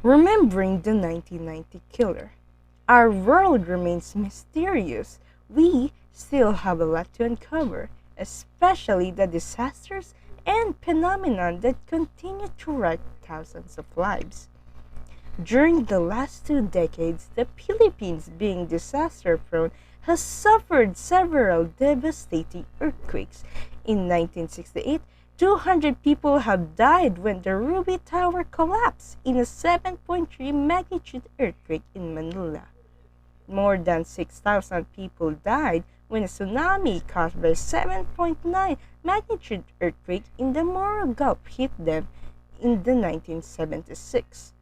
Remembering the 1990 killer. Our world remains mysterious. We still have a lot to uncover, especially the disasters and phenomena that continue to wreck thousands of lives. During the last 2 decades, the Philippines, being disaster prone, has suffered several devastating earthquakes. In 1968, 200 people have died when the Ruby Tower collapsed in a 7.3 magnitude earthquake in Manila. More than 6,000 people died when a tsunami caused by 7.9 magnitude earthquake in the Moro Gulf hit them in the 1976.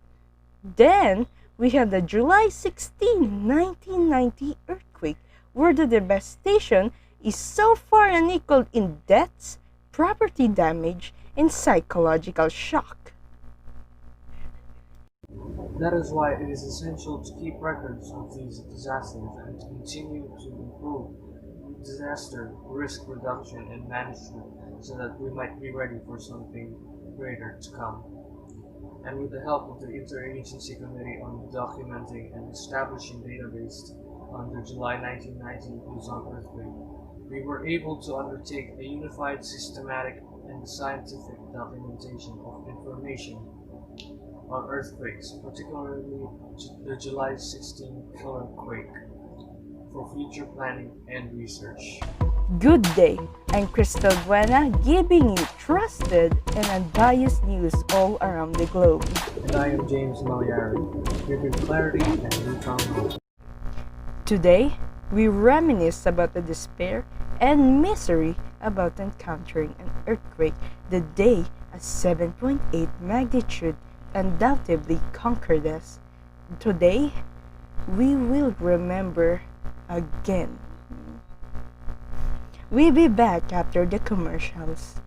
Then, we had the July 16, 1990 earthquake, where the devastation is so far unequaled in deaths, property damage, and psychological shock. That is why it is essential to keep records of these disasters and to continue to improve disaster risk reduction and management so that we might be ready for something greater to come. And with the help of the Interagency Committee on Documenting and Establishing Database on the July 1990 Luzon earthquake, we were able to undertake a unified, systematic, and scientific documentation of information on earthquakes, particularly the July 16 killer quake, for future planning and research. Good day. I'm Crystal Buena, giving you trusted and unbiased news all around the globe. And I am James Maliari, giving clarity and newfound hope. Today, we reminisce about the despair and misery about encountering an earthquake the day a 7.8 magnitude undoubtedly conquered us. Today, we will remember again. We'll be back after the commercials.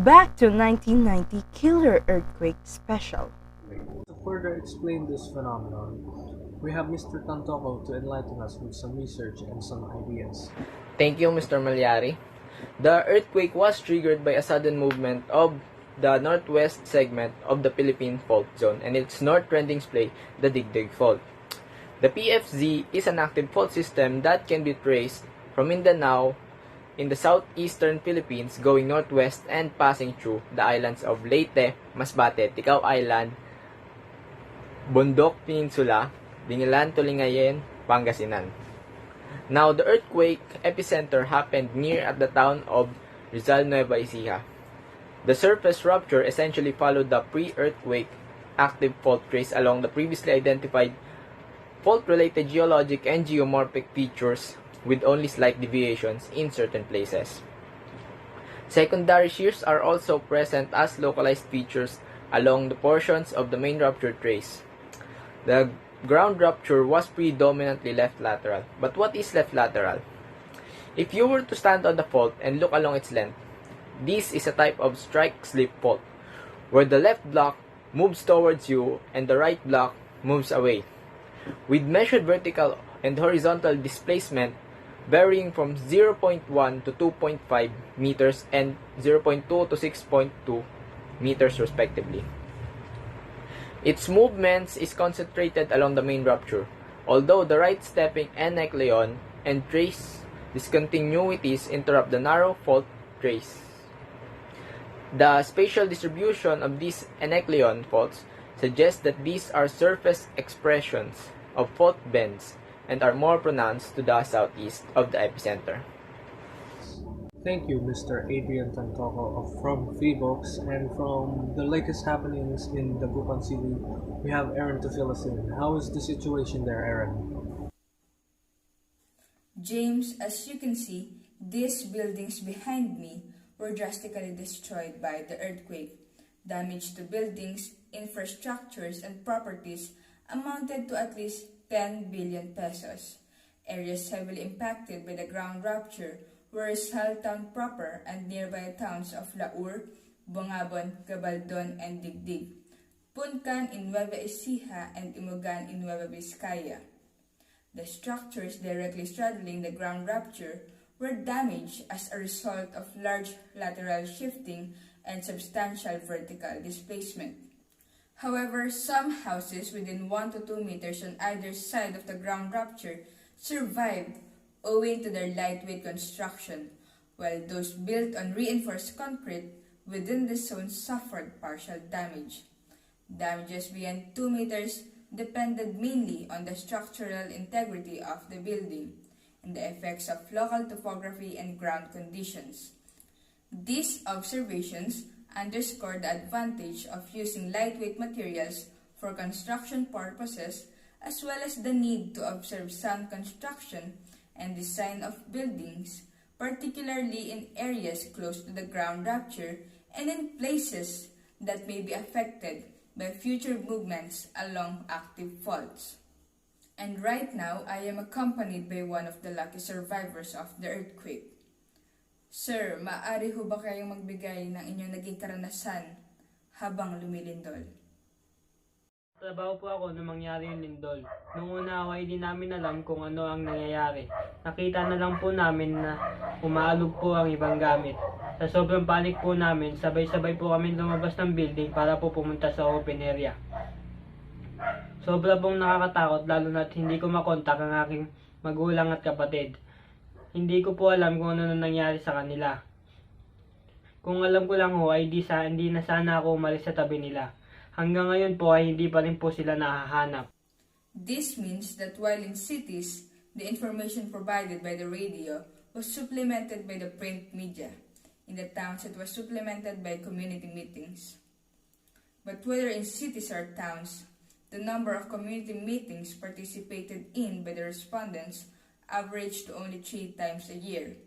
Back to 1990 Killer Earthquake Special. To further explain this phenomenon, we have Mr. Tantoco to enlighten us with some research and some ideas. Thank you, Mr. Malyari. The earthquake was triggered by a sudden movement of the northwest segment of the Philippine Fault Zone and its north trending splay, the Digdig Fault. The PFZ is an active fault system that can be traced from Mindanao in the southeastern Philippines going northwest and passing through the islands of Leyte, Masbate, Ticao Island, Bundok Peninsula, Dingilan, Tulingayen, Pangasinan. Now, the earthquake epicenter happened near at the town of Rizal, Nueva Ecija. The surface rupture essentially followed the pre-earthquake active fault trace along the previously identified fault-related geologic and geomorphic features with only slight deviations in certain places. Secondary shears are also present as localized features along the portions of the main rupture trace. The ground rupture was predominantly left lateral. But what is left lateral? If you were to stand on the fault and look along its length, this is a type of strike-slip fault, where the left block moves towards you and the right block moves away, with measured vertical and horizontal displacement varying from 0.1 to 2.5 meters and 0.2 to 6.2 meters respectively. Its movements is concentrated along the main rupture, although the right stepping enechleon and trace discontinuities interrupt the narrow fault trace. The spatial distribution of these enechleon faults suggests that these are surface expressions of fault bends and are more pronounced to the southeast of the epicenter. Thank you, Mr. Adrian Tantoco from Phoebox, and from the latest happenings in Dagupan City, we have Aaron to fill us in. How is the situation there, Aaron? James, as you can see, these buildings behind me were drastically destroyed by the earthquake. Damage to buildings, infrastructures, and properties amounted to at least 10 billion pesos. Areas heavily impacted by the ground rupture were Rizal town proper and nearby towns of Laur, Bongabon, Gabaldon, and Digdig, Puncan in Nueva Ecija, and Imogan in Nueva Vizcaya. The structures directly straddling the ground rupture were damaged as a result of large lateral shifting and substantial vertical displacement. However, some houses within 1 to 2 meters on either side of the ground rupture survived owing to their lightweight construction, while those built on reinforced concrete within the zone suffered partial damage. Damages beyond 2 meters depended mainly on the structural integrity of the building and the effects of local topography and ground conditions. These observations underscore the advantage of using lightweight materials for construction purposes, as well as the need to observe sound construction and design of buildings, particularly in areas close to the ground rupture and in places that may be affected by future movements along active faults. And right now, I am accompanied by one of the lucky survivors of the earthquake. Sir, maaari ho ba kayong magbigay ng inyong naging karanasan habang lumilindol? Trabaho po ako nung mangyari yung lindol. Nung una ay hindi namin alam kung ano ang nangyayari. Nakita na lang po namin na umaalog po ang ibang gamit. Sa sobrang panik po namin, sabay-sabay po kami lumabas ng building para po pumunta sa open area. Sobra pong nakakatakot lalo na't hindi ko makontak ang aking magulang at kapatid. Hindi ko po alam kung ano nangyari sa kanila. Kung alam ko lang ho ay hindi na sana ako umalis sa tabi nila. Hanggang ngayon po ay hindi pa rin po sila nahahanap. This means that while in cities, the information provided by the radio was supplemented by the print media. In the towns, it was supplemented by community meetings. But whether in cities or towns, the number of community meetings participated in by the respondents averaged to only 3 times a year.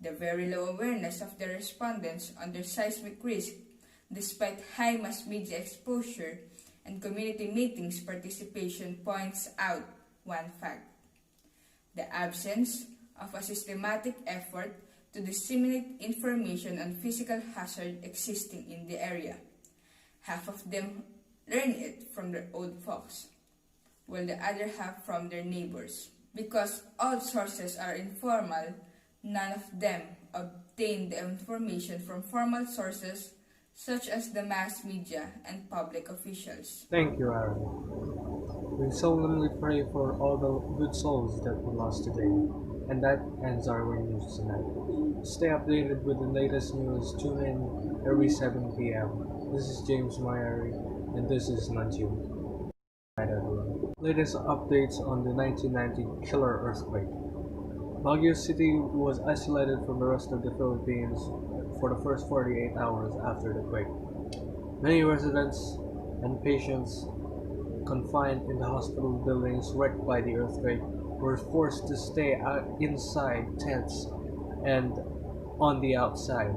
The very low awareness of the respondents on their seismic risk, despite high mass media exposure and community meetings participation, points out one fact: the absence of a systematic effort to disseminate information on physical hazard existing in the area. Half of them learn it from their old folks, while the other half from their neighbors. Because all sources are informal, none of them obtain the information from formal sources such as the mass media and public officials. Thank you, Aaron. We solemnly pray for all the good souls that we lost today. And that ends our news tonight. Stay updated with the latest news. Tune in every 7 p.m. This is James Myrie, and this is Nantiu. Right, everyone. Latest updates on the 1990 killer earthquake. Baguio City was isolated from the rest of the Philippines for the first 48 hours after the quake. Many residents and patients confined in the hospital buildings wrecked by the earthquake were forced to stay inside tents and on the outside,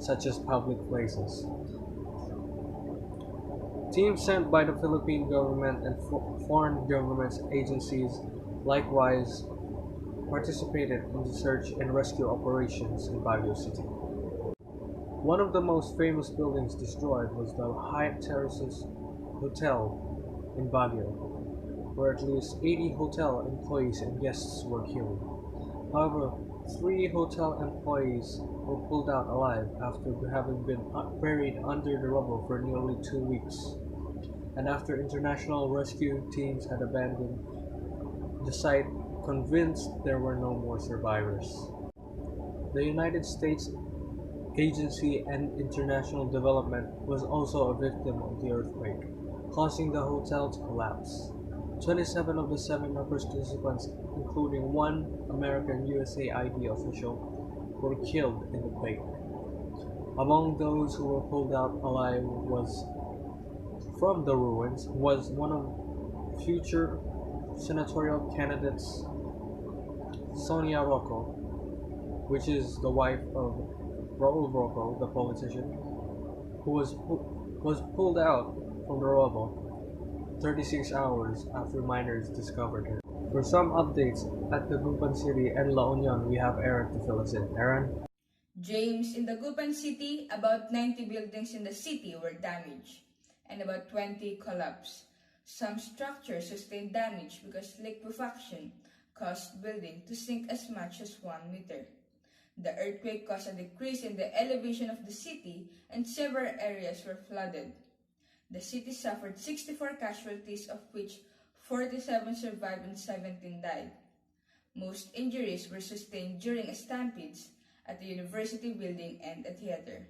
such as public places. Teams sent by the Philippine government and foreign government agencies likewise participated in the search and rescue operations in Baguio City. One of the most famous buildings destroyed was the Hyatt Terraces Hotel in Baguio, where at least 80 hotel employees and guests were killed. However, 3 hotel employees were pulled out alive after having been buried under the rubble for nearly 2 weeks, and after international rescue teams had abandoned the site, convinced there were no more survivors. The United States Agency and International Development was also a victim of the earthquake, causing the hotel to collapse. 27 of the 7 participants, including one American USAID official, were killed in the quake. Among those who were pulled out alive from the ruins was one of future senatorial candidates Sonia Rocco, which is the wife of Raul Rocco, the politician, who was pulled out from the rubble 36 hours after miners discovered her. For some updates at the Gupan City and La Union, we have Aaron to fill us in. Aaron? James, in the Gupan City, about 90 buildings in the city were damaged and about 20 collapsed. Some structures sustained damage because liquefaction caused building to sink as much as 1 meter. The earthquake caused a decrease in the elevation of the city and several areas were flooded. The city suffered 64 casualties, of which 47 survived and 17 died. Most injuries were sustained during stampedes at the university building and a theater.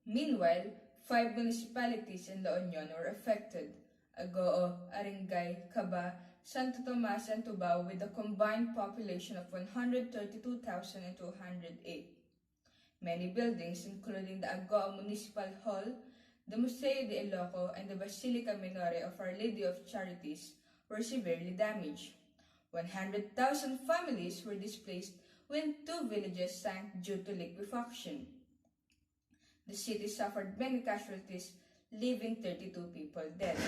Meanwhile, 5 municipalities in La Union were affected: Agoo, Arengay, Caba, Santo Tomas, and Tubao, with a combined population of 132,208. Many buildings, including the Agoo Municipal Hall, the Museo de Iloco, and the Basilica Minore of Our Lady of Charities, were severely damaged. 100,000 families were displaced when 2 villages sank due to liquefaction. The city suffered many casualties, leaving 32 people dead.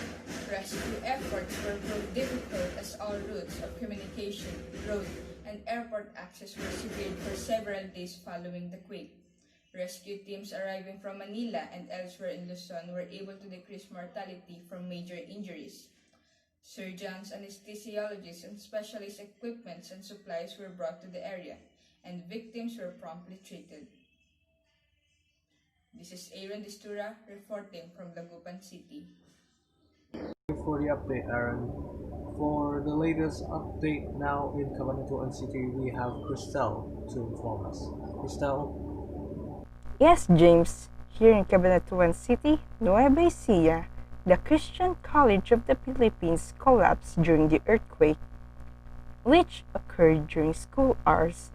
Rescue efforts were proved difficult as all routes of communication, road, and airport access were severed for several days following the quake. Rescue teams arriving from Manila and elsewhere in Luzon were able to decrease mortality from major injuries. Surgeons, anesthesiologists, and specialist equipments and supplies were brought to the area, and victims were promptly treated. This is Aaron Distura reporting from Dagupan City. Thank you for the update, Aaron. For the latest update now in Cabanatuan City, we have Christelle to inform us. Christelle? Yes, James. Here in Cabanatuan City, Nueva Ecija, the Christian College of the Philippines collapsed during the earthquake, which occurred during school hours.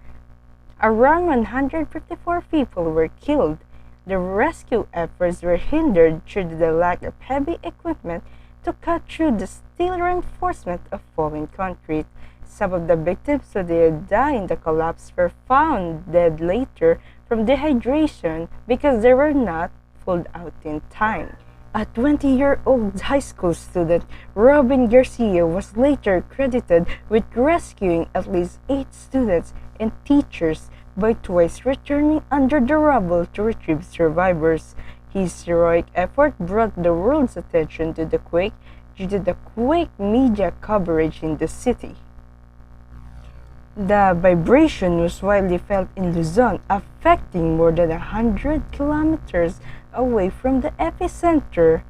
Around 154 people were killed. The rescue efforts were hindered due to the lack of heavy equipment to cut through the steel reinforcement of fallen concrete. Some of the victims who did die in the collapse were found dead later from dehydration because they were not pulled out in time. A 20-year-old high school student, Robin Garcia, was later credited with rescuing at least 8 students and teachers by twice returning under the rubble to retrieve survivors. His heroic effort brought the world's attention to the quake due to the quake media coverage in the city. The vibration was widely felt in Luzon, affecting more than 100 kilometers away from the epicenter,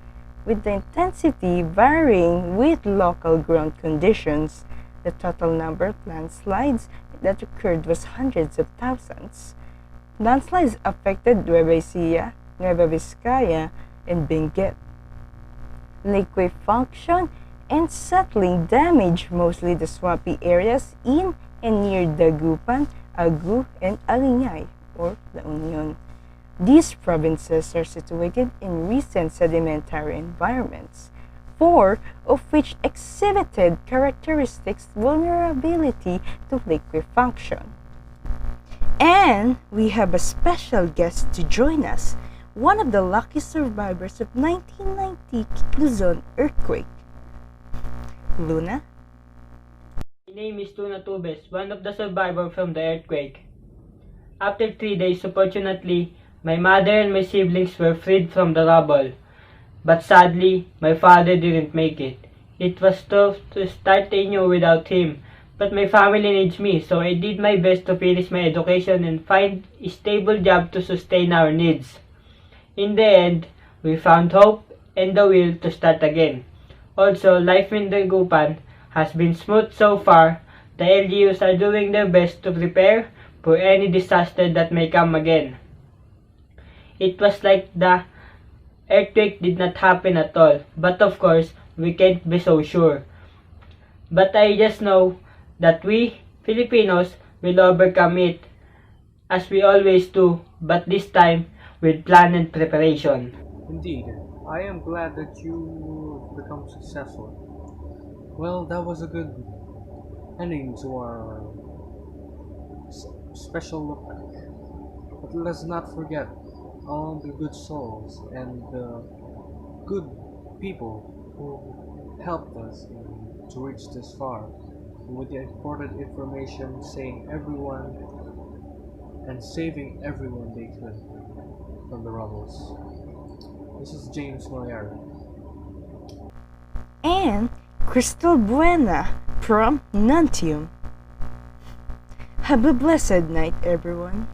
with the intensity varying with local ground conditions. The total number of landslides that occurred was hundreds of thousands. Landslides affected Nueva Ecija, Nueva Vizcaya, and Benguet. Liquefaction and settling damaged mostly the swampy areas in and near Dagupan, Agu, and Alingay, or La Union. These provinces are situated in recent sedimentary environments, four of which exhibited characteristics vulnerability to liquefaction. And we have a special guest to join us, one of the lucky survivors of 1990 Luzon earthquake. Luna? My name is Tuna Tubes, one of the survivors from the earthquake. After 3 days, fortunately, my mother and my siblings were freed from the rubble. But sadly, my father didn't make it. It was tough to start anew without him, but my family needs me, so I did my best to finish my education and find a stable job to sustain our needs. In the end, we found hope and the will to start again. Also, life in Dagupan has been smooth so far. The LGUs are doing their best to prepare for any disaster that may come again. It was like the earthquake did not happen at all, but of course, we can't be so sure. But I just know that we, Filipinos, will overcome it, as we always do, but this time with plan and preparation. Indeed, I am glad that you become successful. Well, that was a good ending to our special look back. But let's not forget all the good souls and the good people who helped us to reach this far with the important information saying everyone and saving everyone they could from the rubbles. This is James Moyar. And Crystal Buena from Nantium. Have a blessed night, everyone.